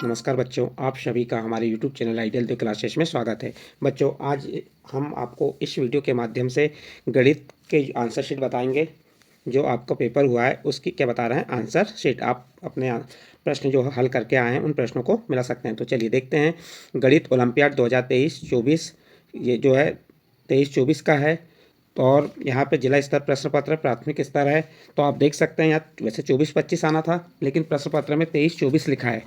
नमस्कार बच्चों, आप सभी का हमारे YouTube channel ideal the classes में स्वागत है। बच्चों, आज हम आपको इस वीडियो के माध्यम से गणित के आंसर शीट बताएंगे। जो आपका पेपर हुआ है उसकी क्या बता रहे हैं, आंसर शीट। आप अपने प्रश्न जो हल करके आए हैं उन प्रश्नों को मिला सकते हैं। तो चलिए देखते हैं। गणित ओलंपियाड 2023-24 ये जो है 23-24 का है। तो और यहाँ पे जिला स्तर प्रश्न पत्र प्राथमिक स्तर है। तो आप देख सकते हैं यहाँ वैसे 24-25 आना था, लेकिन प्रश्न पत्र में 23-24 लिखा है।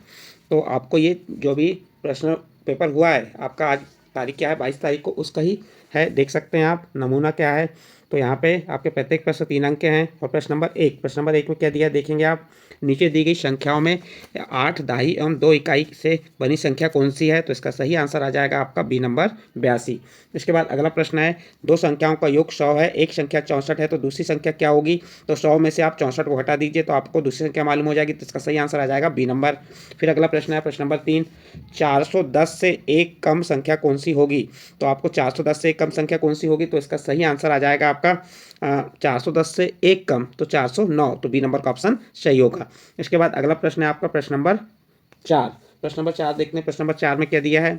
तो आपको ये जो भी प्रश्न पेपर हुआ है आपका, आज तारीख क्या है, 22 तारीख को, उसका ही है। देख सकते हैं आप नमूना क्या है। तो यहाँ पे आपके प्रत्येक प्रश्न 3 अंक के हैं। और प्रश्न नंबर एक में क्या दिया है देखेंगे आप। नीचे दी गई संख्याओं में 8 दहाई एवं 2 इकाई से बनी संख्या कौन सी है। तो इसका सही आंसर आ जाएगा आपका बी नंबर 82। इसके बाद अगला प्रश्न है, दो संख्याओं का योग 100 है, एक संख्या 64 है, तो दूसरी संख्या क्या होगी। तो 100 में से आप 64 को हटा दीजिए तो आपको दूसरी संख्या मालूम हो जाएगी। तो इसका सही आंसर आ जाएगा बी नंबर। फिर अगला प्रश्न है प्रश्न नंबर 3, 410 से एक कम संख्या कौन सी होगी। तो आपको 410 से एक कम संख्या कौन सी होगी। तो इसका सही आंसर आ जाएगा आपका 410 से एक कम, तो 409। तो बी नंबर का ऑप्शन सही होगा। इसके बाद अगला प्रश्न है आपका प्रश्न नंबर 4। प्रश्न नंबर 4 देखते हैं। प्रश्न नंबर 4 में क्या दिया है,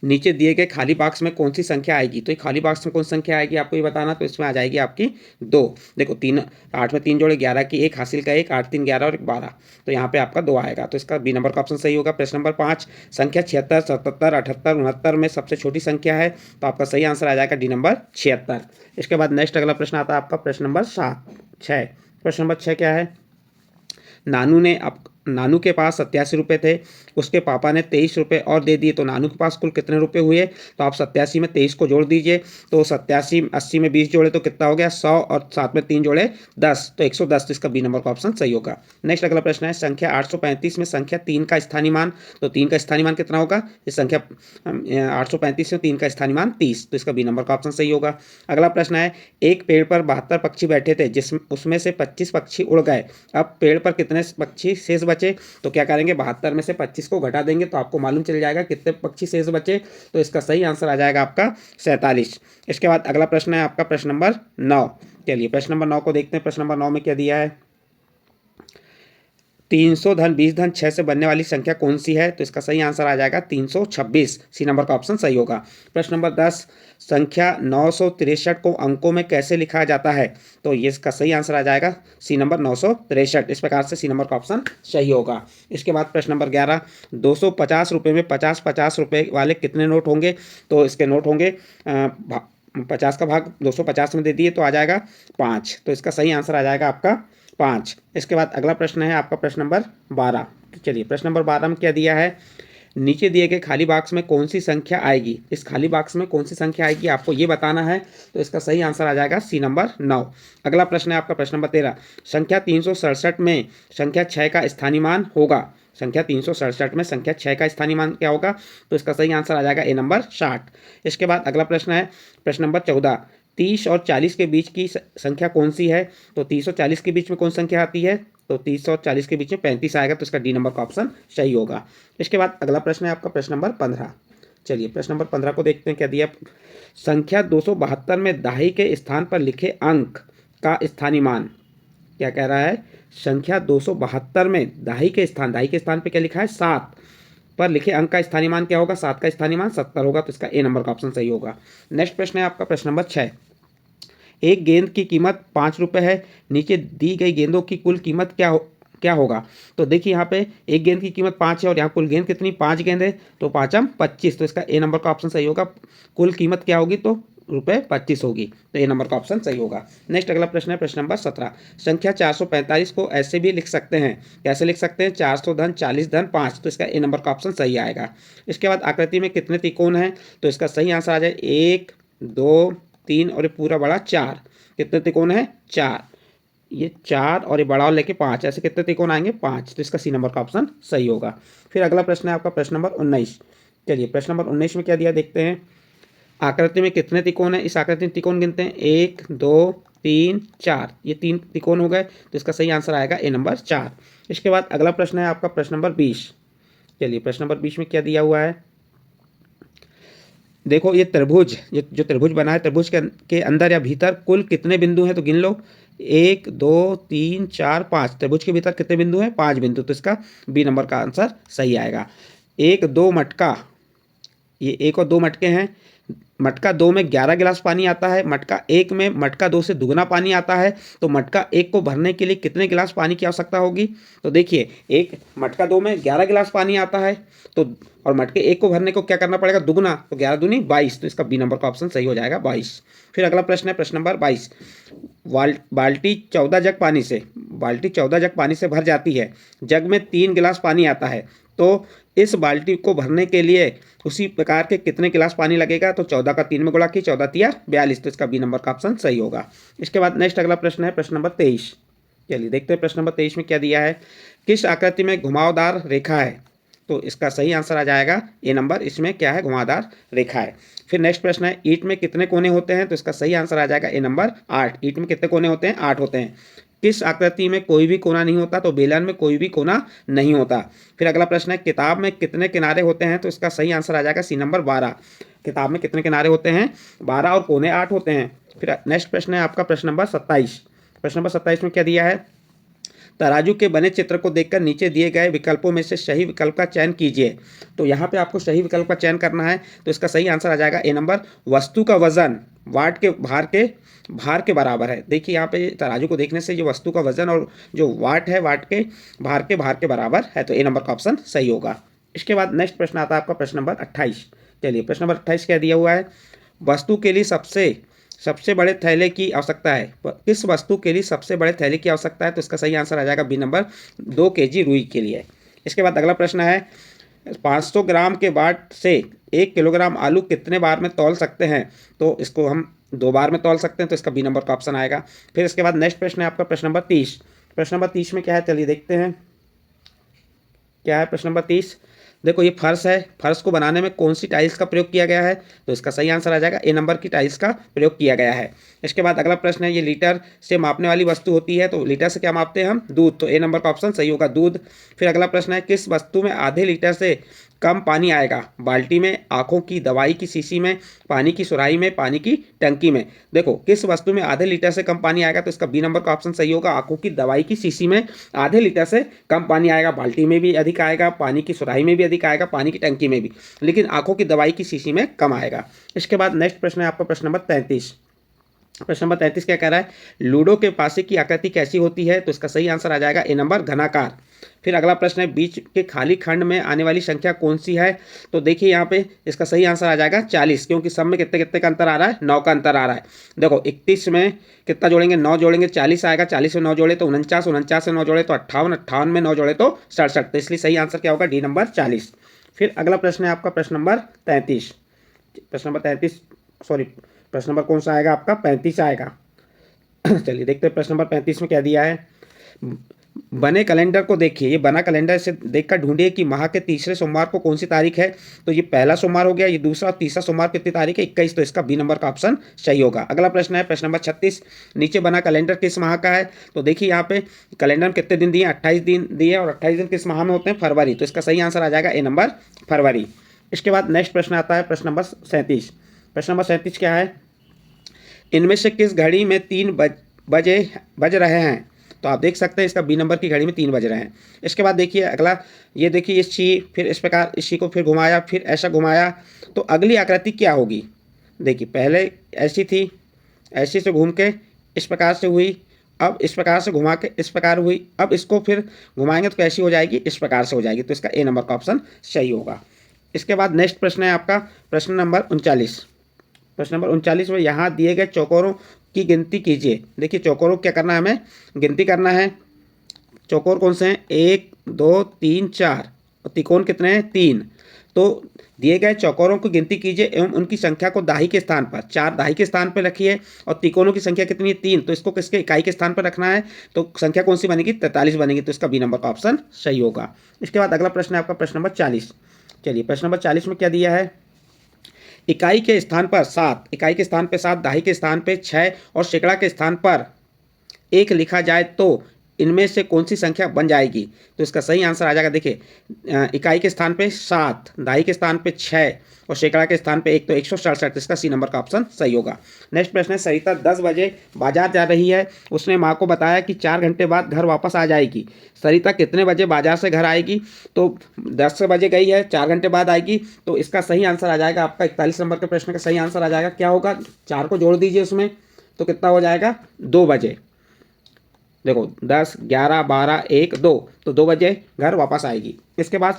नीचे दिए गए खाली बॉक्स में कौन सी संख्या आएगी। तो ये खाली बॉक्स में कौन सी संख्या आएगी आपको ये बताना। तो इसमें आ जाएगी आपकी 2। देखो 3, 8 में 3 जोड़े 11 की, एक हासिल का 1, 8 3 11 और 12। तो यहाँ पे आपका 2 आएगा। तो इसका बी नंबर का ऑप्शन सही होगा। प्रश्न नंबर 5, संख्या 76, 77, 78, 69 में सबसे छोटी संख्या है। तो आपका सही आंसर आ जाएगा डी नंबर 76। इसके बाद नेक्स्ट अगला प्रश्न आता है आपका प्रश्न नंबर 6। प्रश्न नंबर 6 क्या है, नानू के पास 87 रुपये थे, उसके पापा ने 23 रुपये और दे दिए। तो नानू के पास कुल कितने रुपये हुए। तो आप 87 में 23 को जोड़ दीजिए। तो 87 80 में 20 जोड़े तो कितना हो गया 100, और 7 में 3 जोड़े 10, तो 110। तो इसका बी नंबर का ऑप्शन सही होगा। नेक्स्ट अगला प्रश्न है, संख्या 835 में संख्या 3 का स्थानीय मान। तो 3 का स्थानीय मान कितना होगा। इस संख्या 835 में 3 का स्थानीय मान 30। तो इसका बी नंबर का ऑप्शन सही होगा। अगला प्रश्न है, एक पेड़ पर 72 पक्षी बैठे थे, उसमें से 25 पक्षी उड़ गए। अब पेड़ पर कितने पक्षी शेष बचे। तो क्या करेंगे, 72 में से 25 को घटा देंगे तो आपको मालूम चल जाएगा कितने पक्षी शेष बचे। तो इसका सही आंसर आ जाएगा आपका 47। इसके बाद अगला प्रश्न है आपका प्रश्न नंबर 9। चलिए प्रश्न नंबर 9 को देखते हैं। प्रश्न नंबर 9 में क्या दिया है, 300 धन 20 धन 6 से बनने वाली संख्या कौन सी है। तो इसका सही आंसर आ जाएगा 326। सी नंबर का ऑप्शन सही होगा। प्रश्न नंबर 10, संख्या 963 को अंकों में कैसे लिखा जाता है। तो ये इसका सही आंसर आ जाएगा सी नंबर 963। इस प्रकार से सी नंबर का ऑप्शन सही होगा। इसके बाद प्रश्न नंबर 11, 250 रुपये में 50-50 रुपये वाले कितने नोट होंगे। तो इसके नोट होंगे 50 का भाग 250 में दे दिए तो आ जाएगा 5। तो इसका सही आंसर आ जाएगा आपका 5। इसके बाद अगला प्रश्न है आपका प्रश्न नंबर 12। तो चलिए प्रश्न नंबर 12 में क्या दिया है, नीचे दिए गए खाली बॉक्स में कौन सी संख्या आएगी। इस खाली बॉक्स में कौन सी संख्या आएगी आपको ये बताना है। तो इसका सही आंसर आ जाएगा सी नंबर 9। अगला प्रश्न है आपका प्रश्न नंबर 13, संख्या 367 में संख्या 6 का स्थानीय मान होगा। संख्या 367 में संख्या 6 का स्थानीय मान क्या होगा। तो इसका सही आंसर आ जाएगा ए नंबर 60। इसके बाद अगला प्रश्न है प्रश्न नंबर 14, 30 और 40 के बीच की संख्या कौन सी है। तो 30 और 40 के बीच में कौन संख्या आती है। तो 30 और 40 के बीच में 35 आएगा। तो इसका डी नंबर का ऑप्शन सही होगा। इसके बाद अगला प्रश्न है आपका प्रश्न नंबर 15। चलिए प्रश्न नंबर 15 को देखते हैं क्या दिया, संख्या 272 में दहाई के स्थान पर लिखे अंक का स्थानीय मान। क्या कह रहा है, संख्या 272 में दहाई के स्थान पे क्या लिखा है 7 पर लिखे अंक का स्थानीय मान क्या होगा। 7 का स्थानीय मान 70 होगा। तो इसका ए नंबर का ऑप्शन सही होगा। नेक्स्ट प्रश्न है आपका प्रश्न नंबर 6, एक गेंद की कीमत 5 रुपये है, नीचे दी गई गेंदों की कुल कीमत क्या होगा। तो देखिए यहाँ पे एक गेंद की कीमत 5 है और यहाँ कुल गेंद कितनी 5 गेंद है। तो 5 25। तो इसका ए नंबर का ऑप्शन सही होगा। कुल कीमत क्या होगी तो ₹25 होगी। तो ए नंबर का ऑप्शन सही होगा। नेक्स्ट अगला प्रश्न है प्रश्न नंबर 17, संख्या 445 को ऐसे भी लिख सकते हैं। कैसे लिख सकते हैं, 400 धन 40 धन 5। तो इसका ए नंबर का ऑप्शन सही आएगा। इसके बाद आकृति में कितने त्रिकोण हैं। तो इसका सही आंसर आ जाए 1 2 3 और ये पूरा बड़ा 4। कितने त्रिकोण है 4। ये 4 और ये बड़ा लेके 5, ऐसे कितने त्रिकोण आएंगे 5। तो इसका सी नंबर का ऑप्शन सही होगा। फिर अगला प्रश्न है आपका प्रश्न नंबर 19। चलिए प्रश्न नंबर 19 में क्या दिया देखते हैं, आकृति में कितने त्रिकोण है। इस आकृति में त्रिकोण गिनते हैं 1 2 3 4, ये 3 त्रिकोण हो गए। तो इसका सही आंसर आएगा ए नंबर 4। इसके बाद अगला प्रश्न है आपका प्रश्न नंबर 20। चलिए प्रश्न नंबर 20 में क्या दिया हुआ है, देखो ये त्रिभुज, जो त्रिभुज बना है त्रिभुज के अंदर या भीतर कुल कितने बिंदु हैं तो गिन लो। 1 2 3 4 5, त्रिभुज के भीतर कितने बिंदु हैं? 5 बिंदु, तो इसका बी नंबर का आंसर सही आएगा। 1 2 मटका, ये 1 और 2 मटके हैं। मटका 2 में 11 गिलास पानी आता है, मटका 1 में मटका 2 से दुगना पानी आता है, तो मटका 1 को भरने के लिए कितने गिलास पानी की आवश्यकता होगी? तो देखिए, एक मटका 2 में 11 गिलास पानी आता है, तो और मटके 1 को भरने को क्या करना पड़ेगा? दुगना, तो 11 दूनी 22, तो इसका बी नंबर का ऑप्शन सही हो जाएगा 22। फिर अगला प्रश्न है प्रश्न नंबर 22। बाल्टी 14 जग पानी से, बाल्टी 14 जग पानी से भर जाती है, जग में 3 गिलास पानी आता है, तो इस बाल्टी को भरने के लिए उसी प्रकार के कितने गिलास पानी लगेगा? तो 14 का 3 में गुणा की 14 तिया 42, तो इसका बी नंबर का ऑप्शन सही होगा। इसके बाद नेक्स्ट अगला प्रश्न है प्रश्न नंबर 23। चलिए देखते हैं प्रश्न नंबर 23 में क्या दिया है। किस आकृति में घुमावदार रेखा है? तो इसका सही आंसर आ जाएगा ए नंबर, इसमें क्या है? घुमावदार रेखा है। फिर नेक्स्ट प्रश्न है ईंट में कितने कोने होते हैं? तो इसका सही आंसर आ जाएगा ए नंबर 8। ईंट में कितने कोने होते हैं? 8 होते हैं। किस आकृति में कोई भी कोना नहीं होता? तो बेलन में कोई भी कोना नहीं होता। फिर अगला प्रश्न है किताब में कितने किनारे होते हैं? तो इसका सही आंसर आ जाएगा सी नंबर 12। किताब में कितने किनारे होते हैं? 12 और कोने 8 होते हैं। फिर नेक्स्ट प्रश्न है आपका प्रश्न नंबर 27। प्रश्न नंबर 27 में क्या दिया है? तराजू के बने चित्र को देखकर नीचे दिए गए विकल्पों में से सही विकल्प का चयन कीजिए। तो यहाँ पे आपको सही विकल्प का चयन करना है, तो इसका सही आंसर आ जाएगा ए नंबर, वस्तु का वजन वाट के भार के बराबर है। देखिए यहाँ पे तराजू को देखने से जो वस्तु का वजन और जो वाट है, वाट के भार के बराबर है, तो ए नंबर का ऑप्शन सही होगा। इसके बाद नेक्स्ट प्रश्न आता है आपका प्रश्न नंबर 28। चलिए प्रश्न नंबर 28 क्या दिया हुआ है? वस्तु के लिए सबसे बड़े थैले की आवश्यकता है। किस वस्तु के लिए सबसे बड़े थैले की आवश्यकता है? तो इसका सही आंसर आ जाएगा बी नंबर, 2 kg रुई के लिए। इसके बाद अगला प्रश्न है 500 ग्राम के बाट से 1 किलोग्राम आलू कितने बार में तौल सकते हैं? तो इसको हम 2 बार में तौल सकते हैं, तो इसका बी नंबर का ऑप्शन आएगा। फिर इसके बाद नेक्स्ट प्रश्न है आपका प्रश्न नंबर 30। प्रश्न नंबर 30 में क्या है? चलिए देखते हैं क्या है प्रश्न नंबर 30। देखो ये फर्श है, फर्श को बनाने में कौन सी टाइल्स का प्रयोग किया गया है? तो इसका सही आंसर आ जाएगा ए नंबर की टाइल्स का प्रयोग किया गया है। इसके बाद अगला प्रश्न है ये लीटर से मापने वाली वस्तु होती है, तो लीटर से क्या मापते हैं हम? दूध, तो ए नंबर का ऑप्शन सही होगा दूध। फिर अगला प्रश्न है किस वस्तु में आधे लीटर से कम पानी आएगा? बाल्टी में, आँखों की दवाई की शीशी में, पानी की सुराही में, पानी की टंकी में। देखो किस वस्तु में आधे लीटर से कम पानी आएगा? तो इसका बी नंबर का ऑप्शन सही होगा, आँखों की दवाई की शीशी में आधे लीटर से कम पानी आएगा। बाल्टी में भी अधिक आएगा, पानी की सुराही में भी अधिक आएगा, पानी की टंकी में भी, लेकिन आँखों की दवाई की शीशी में कम आएगा। इसके बाद नेक्स्ट प्रश्न है आपका प्रश्न नंबर 33। प्रश्न नंबर 33 क्या कह रहा है? लूडो के पासे की आकृति कैसी होती है? तो इसका सही आंसर आ जाएगा ए नंबर, घनाकार। फिर अगला प्रश्न है बीच के खाली खंड में आने वाली संख्या कौन सी है? तो देखिए यहाँ पे इसका सही आंसर आ जाएगा 40, क्योंकि सब में कितने कितने का अंतर आ रहा है? 9 का अंतर आ रहा है। देखो 31 में कितना जोड़ेंगे? 9 जोड़ेंगे, 40 आएगा, 40 में 9 जोड़े तो 49, 49 में 9 जोड़े तो 58, 58 में 9 जोड़े तो 67, तो इसलिए सही आंसर क्या होगा? D number 40। फिर अगला प्रश्न है आपका प्रश्न नंबर 33। प्रश्न नंबर 33 सॉरी प्रश्न नंबर कौन सा आएगा आपका? 35 आएगा। चलिए देखते हैं प्रश्न नंबर 35 में क्या दिया है। बने कैलेंडर को देखिए, ये बना कैलेंडर से देखकर ढूंढिए कि माह के तीसरे सोमवार को कौन सी तारीख है? तो ये पहला सोमवार हो गया, ये दूसरा और तीसरा सोमवार कितनी तारीख है? 21, तो इसका बी नंबर का ऑप्शन सही होगा। अगला प्रश्न है प्रश्न नंबर 36। नीचे बना कैलेंडर किस माह का है? तो देखिए यहाँ पे कैलेंडर में कितने दिन दिए? 28 दिन दिए, और 28 दिन किस माह में होते हैं? फरवरी, तो इसका सही आंसर आ जाएगा ए नंबर, फरवरी। इसके बाद नेक्स्ट प्रश्न आता है प्रश्न नंबर 37। प्रश्न नंबर 37 क्या है? इनमें से किस घड़ी में 3 बज रहे हैं? तो आप देख सकते हैं इसका बी नंबर की घड़ी में 3 बज रहे हैं। इसके बाद देखिए अगला, ये देखिए इस ची, फिर इस प्रकार इस ची को फिर घुमाया, फिर ऐसा घुमाया, तो अगली आकृति क्या होगी? देखिए पहले ऐसी थी, ऐसी से घूम के इस प्रकार से हुई, अब इस प्रकार से घुमा के इस प्रकार हुई, अब इसको फिर घुमाएंगे तो कैसी हो जाएगी? इस प्रकार से हो जाएगी, तो इसका ए नंबर का ऑप्शन सही होगा। इसके बाद नेक्स्ट प्रश्न है आपका प्रश्न नंबर 39। प्रश्न नंबर 39 में यहाँ दिए गए चौकोरों की गिनती कीजिए। देखिए चौकोरों क्या करना है? हमें गिनती करना है। चौकोर कौन से हैं? 1 2 3 4, और त्रिकोण कितने हैं? 3। तो दिए गए चौकोरों की गिनती कीजिए एवं उनकी संख्या को दाही के स्थान पर, 4 दाही के स्थान पर रखिए, और त्रिकोणों की संख्या कितनी है? 3, तो इसको किसके इकाई के स्थान पर रखना है? तो संख्या कौन सी बनेगी? 43 बनेगी, तो इसका बी नंबर का ऑप्शन सही होगा। इसके बाद अगला प्रश्न है आपका प्रश्न नंबर 40। चलिए प्रश्न नंबर 40 में क्या दिया है? इकाई के स्थान पर 7, इकाई के स्थान पर 7, दाही के स्थान पर 6 और सैकड़ा के स्थान पर 1 लिखा जाए तो इनमें से कौन सी संख्या बन जाएगी? तो इसका सही आंसर आ जाएगा, देखिए इकाई के स्थान पे 7, दहाई के स्थान पे 6 और सैकड़ा के स्थान पे 1, तो 167। इसका सी नंबर का ऑप्शन सही होगा। नेक्स्ट प्रश्न है, सरिता 10 बजे बाजार जा रही है। उसने माँ को बताया कि 4 घंटे बाद घर वापस आ जाएगी। सरिता कितने बजे बाजार से घर आएगी? तो 10 बजे गई है, 4 घंटे बाद आएगी, तो इसका सही आंसर आ जाएगा आपका 41 नंबर के प्रश्न का सही आंसर आ जाएगा। क्या होगा? 4 को जोड़ दीजिए उसमें, तो कितना हो जाएगा? 2 बजे। देखो 10, 11, 12, 1, 2, तो 2 बजे घर वापस आएगी। इसके बाद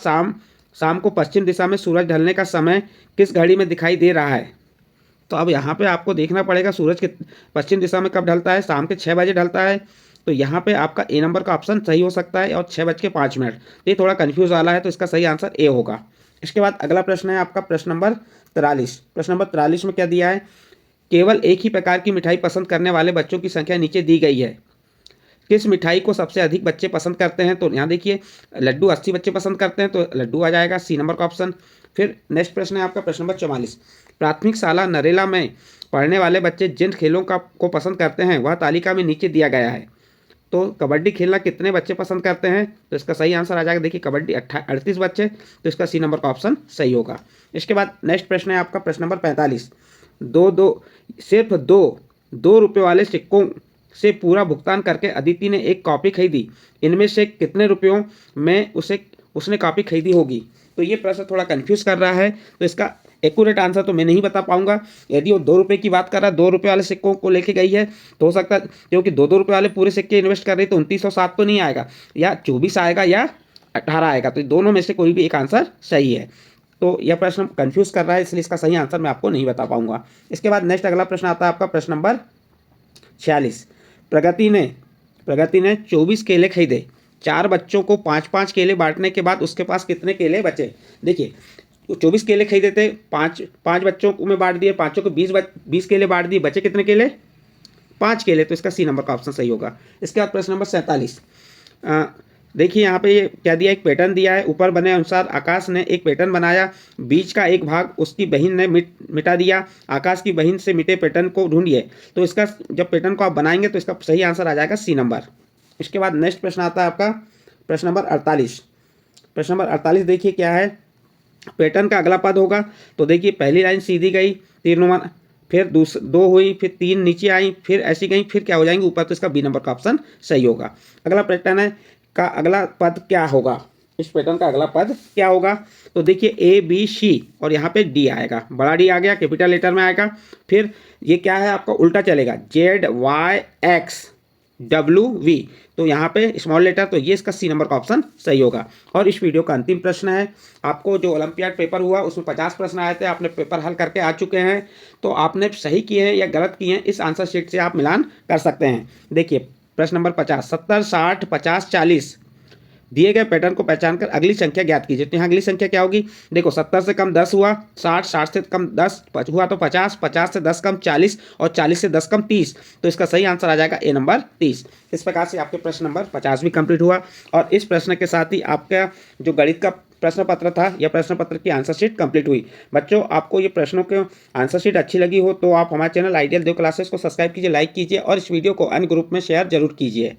शाम को पश्चिम दिशा में सूरज ढलने का समय किस घड़ी में दिखाई दे रहा है? तो अब यहाँ पे आपको देखना पड़ेगा सूरज के पश्चिम दिशा में कब ढलता है। शाम के 6 बजे ढलता है, तो यहाँ पे आपका ए नंबर का ऑप्शन सही हो सकता है, और 6:05। ये थोड़ा कन्फ्यूज वाला है, तो इसका सही आंसर ए होगा। इसके बाद अगला प्रश्न है आपका प्रश्न नंबर 43। प्रश्न नंबर 43 में क्या दिया है? केवल एक ही प्रकार की मिठाई पसंद करने वाले बच्चों की संख्या नीचे दी गई है। किस मिठाई को सबसे अधिक बच्चे पसंद करते हैं? तो यहाँ देखिए लड्डू 80 बच्चे पसंद करते हैं, तो लड्डू आ जाएगा, सी नंबर का ऑप्शन। फिर नेक्स्ट प्रश्न है आपका प्रश्न नंबर 44। प्राथमिक शाला नरेला में पढ़ने वाले बच्चे जिन खेलों को पसंद करते हैं वह तालिका में नीचे दिया गया है। तो कबड्डी खेलना कितने बच्चे पसंद करते हैं? तो इसका सही आंसर आ जाएगा, देखिए कबड्डी 38 बच्चे, तो इसका सी नंबर का ऑप्शन सही होगा। इसके बाद नेक्स्ट प्रश्न है आपका प्रश्न नंबर 45। सिर्फ दो रुपये वाले सिक्कों से पूरा भुगतान करके अदिति ने एक कॉपी खरीदी। इनमें से कितने रुपयों में उसने कॉपी खरीदी होगी? तो ये प्रश्न थोड़ा कंफ्यूज कर रहा है, तो इसका एक्यूरेट आंसर तो मैं नहीं बता पाऊंगा। यदि वो 2 रुपये की बात कर रहा है, 2 रुपये वाले सिक्कों को लेके गई है, तो हो सकता है क्योंकि 2-2 रुपये वाले पूरे सिक्के इन्वेस्ट कर रही है, तो 2907 तो नहीं आएगा, या 24 आएगा या 18 आएगा, तो दोनों में से कोई भी एक आंसर सही है। तो यह प्रश्न कंफ्यूज कर रहा है, इसलिए इसका सही आंसर मैं आपको नहीं बता पाऊंगा। इसके बाद नेक्स्ट अगला प्रश्न आता है आपका प्रश्न नंबर 46। प्रगति ने 24 केले खरीदे। 4 बच्चों को 5-5 केले बांटने के बाद उसके पास कितने केले बचे? देखिए 24 केले खरीदे थे, 5 बच्चों को में बांट दिए, पाँचों को 20 केले बांट दिए, बचे कितने केले? 5 केले, तो इसका सी नंबर का ऑप्शन सही होगा। इसके बाद प्रश्न नंबर 47। देखिए यहाँ पे ये क्या दिया, एक पैटर्न दिया है। ऊपर बने अनुसार आकाश ने एक पैटर्न बनाया, बीच का एक भाग उसकी बहन ने मिटा दिया। आकाश की बहन से मिटे पैटर्न को ढूंढिए। तो इसका जब पैटर्न को आप बनाएंगे तो इसका सही आंसर आ जाएगा सी नंबर। इसके बाद नेक्स्ट प्रश्न आता है आपका प्रश्न नंबर 48। प्रश्न नंबर 48 देखिए क्या है, पैटर्न का अगला पद होगा। तो देखिए पहली लाइन सीधी गई, तीरनुमा, फिर 2 हुई, फिर 3 नीचे आई, फिर ऐसी गई, फिर क्या हो जाएंगे ऊपर, तो इसका बी नंबर का ऑप्शन सही होगा। अगला पैटर्न है का अगला पद क्या होगा? इस पैटर्न का अगला पद क्या होगा? तो देखिए ABC और यहाँ पे D आएगा, बड़ा D आ गया, कैपिटल लेटर में आएगा। फिर ये क्या है आपका उल्टा चलेगा, ZYXWV, तो यहाँ पे स्मॉल लेटर, तो ये इसका सी नंबर का ऑप्शन सही होगा। और इस वीडियो का अंतिम प्रश्न है, आपको जो ओलंपियाड पेपर हुआ उसमें 50 प्रश्न आए थे, आपने पेपर हल करके आ चुके हैं, तो आपने सही किए हैं या गलत किए हैं इस आंसर शीट से आप मिलान कर सकते हैं। देखिए प्रश्न नंबर 50, 70, 60, 50, 40 दिए गए पैटर्न को पहचान कर अगली संख्या ज्ञात कीजिए। तो यहाँ अगली संख्या क्या होगी? देखो 70 से कम 10 हुआ, 60 से कम 10 हुआ तो 50 से 10 कम 40 और 40 से 10 कम 30, तो इसका सही आंसर आ जाएगा ए नंबर 30। इस प्रकार से आपके प्रश्न नंबर 50 भी कंप्लीट हुआ, और इस प्रश्न के साथ ही आपका जो गणित का प्रश्न पत्र था या प्रश्न पत्र की आंसर शीट कंप्लीट हुई। बच्चों आपको ये प्रश्नों के आंसर शीट अच्छी लगी हो तो आप हमारे चैनल आइडियल देव क्लासेस को सब्सक्राइब कीजिए, लाइक कीजिए और इस वीडियो को अन्य ग्रुप में शेयर जरूर कीजिए।